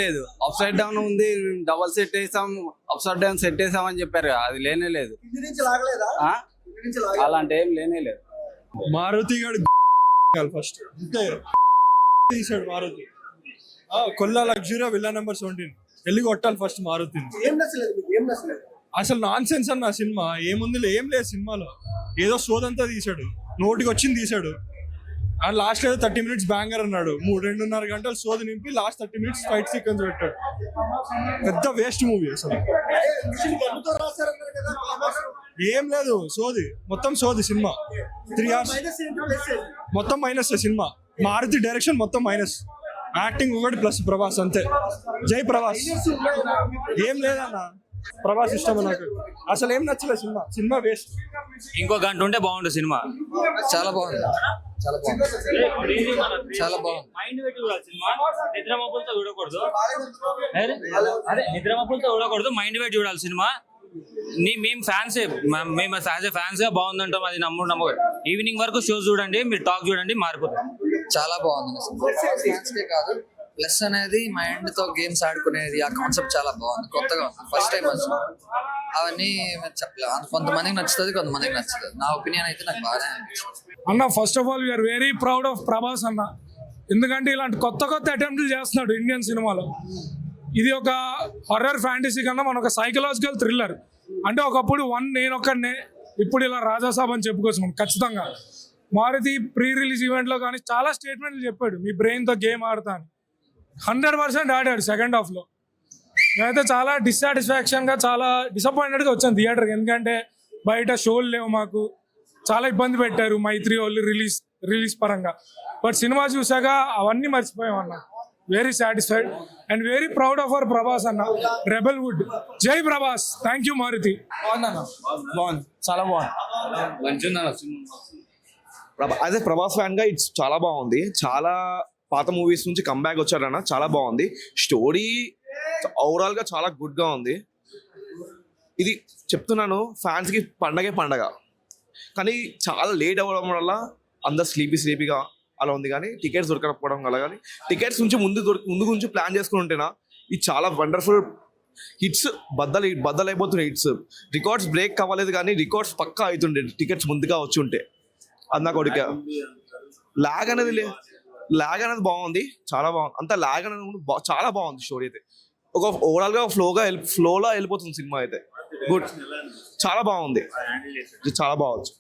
లేదు. Up side down ఉంది, double set వేసాం, అప్ సైడ్ డౌన్ సెట్ వేసాం అని చెప్పారు. అది లేనే లేదు. ఆ? అలాంటి ఏం లేనే లేదు. మారుతి గారు ఫస్ట్ తీసాడు. మారుతి కొల్లా లగ్జరీ విల్లా నెంబర్ 17 వెళ్ళి కొట్టాలి ఫస్ట్ మారుతి. అసలు నాన్ సెన్స్ అన్న సినిమా. ఏముంది, ఏం లేదు సినిమాలో. ఏదో సోదంతా తీసాడు, నోటికి వచ్చింది తీసాడు. అండ్ లాస్ట్ ఏదో 30 minutes బ్యాంగర్ అన్నాడు. 2.5 గంటలు సోది నింపి లాస్ట్ 30 minutes ఫైట్ సీక్వెన్స్ పెట్టాడు. పెద్ద వేస్ట్ మూవీ అసలు. ఏం లేదు, సోది, మొత్తం సోది సినిమా. 3 hours మొత్తం మైనస్ సినిమా. మారుతి డైరెక్షన్ మొత్తం మైనస్, యాక్టింగ్ ఒకటి ప్లస్ ప్రభాస్ అంతే. జై ప్రభాస్. ఏం లేదన్న, ప్రభాస్ ఇష్టం నాకు. అసలు ఏం నచ్చలేదు సినిమా. Cinema waste. ఇంకో గంట ఉంటే బాగుంటుంది సినిమా. చాలా బాగుంది, చాలా బాగుంది, చాలా బాగుంది. మైండ్ పెట్టి చూడాలి సినిమా. నిద్రమప్పులతో చూడకూడదు. అదే నిద్రమప్పులతో చూడకూడదు, మైండ్ పెట్టి చూడాలి సినిమా. మేము ఫ్యాన్స్, మేము ఫ్యాన్స్ గా బాగుందంటాం. అది నమ్మకం. ఈవినింగ్ వరకు షోస్ చూడండి, మీరు టాక్ చూడండి, మారిపోతుంది. చాలా బాగుంది. ఫ్యాన్స్కే కాదు, ప్లస్ అనేది మైండ్ తో గేమ్స్ ఆడుకునేది, ఆ కాన్సెప్ట్ చాలా బాగుంది, కొత్తగా ఉంది. ఫస్ట్ టైం వచ్చింది. అవన్నీ చెప్పలేదు. కొంతమందికి నచ్చుతుంది, కొంతమందికి నచ్చుతుంది. నా ఒపీనియన్ అయితే నాకు బాగానే అనిపించింది. అన్న, first of all we are very proud of Prabhas అన్న. ఎందుకంటే ఇలాంటి కొత్త అటెంప్ట్లు చేస్తున్నాడు ఇండియన్ సినిమాలో. ఇది ఒక హర్రర్ ఫ్యాంటసీ కన్నా మన ఒక సైకలాజికల్ థ్రిల్లర్. అంటే ఒకప్పుడు నేను ఒక్కడనే, ఇప్పుడు ఇలా రాజాసాబ్ అని చెప్పుకోవచ్చు మనం ఖచ్చితంగా. మారుతి ప్రీ రిలీజ్ ఈవెంట్లో కానీ చాలా స్టేట్మెంట్లు చెప్పాడు, మీ బ్రెయిన్తో గేమ్ ఆడతా అని. 100% ఆడాడు సెకండ్ హాఫ్లో. నేనైతే చాలా డిస్సాటిస్ఫాక్షన్గా, చాలా డిసప్పాయింటెడ్గా వచ్చాను థియేటర్కి. ఎందుకంటే బయట షోలు లేవు మాకు, చాలా ఇబ్బంది పెట్టారు మైత్రి వాళ్ళు రిలీజ్ పరంగా. బట్ సినిమా చూసాక అవన్నీ మర్చిపోయాం అన్న. Very satisfied and very proud of our Prabhas అన్న. Rebel wood. జై ప్రభాస్. Thank you Maruti. బాగుంది, చాలా బాగుంది. అదే ప్రభాస్ ఫ్యాన్ గా ఇట్స్ చాలా బాగుంది. చాలా పాత మూవీస్ నుంచి కంబ్యాక్ వచ్చారన్న, చాలా బాగుంది. స్టోరీ ఓవరాల్ గా చాలా గుడ్ గా ఉంది. ఇది చెప్తున్నాను, ఫ్యాన్స్ కి పండగ. కానీ చాలా లేట్ అవ్వడం వల్ల అందరు స్లీపీగా అలా ఉంది. కానీ టికెట్స్ దొరకకపోవడం వల్ల, కానీ టికెట్స్ నుంచి ముందు నుంచి ప్లాన్ చేసుకుని ఉంటేనా ఇది చాలా వండర్ఫుల్ హిట్స్. బద్దలైపోతున్నాయి హిట్స్. రికార్డ్స్ బ్రేక్ అవ్వలేదు, కానీ రికార్డ్స్ పక్కా అవుతుండే టికెట్స్ ముందుగా వచ్చి ఉంటే. అది నాకు ఒకటి. ల్యాగ్ అనేది బాగుంది, చాలా బాగుంది. అంత ల్యాగ్ అనేది చాలా బాగుంది. స్టోరీ అయితే ఒక ఓవరాల్ గా ఫ్లోలో వెళ్ళిపోతుంది సినిమా అయితే. గుడ్, చాలా బాగుంది, చాలా బాగుంది.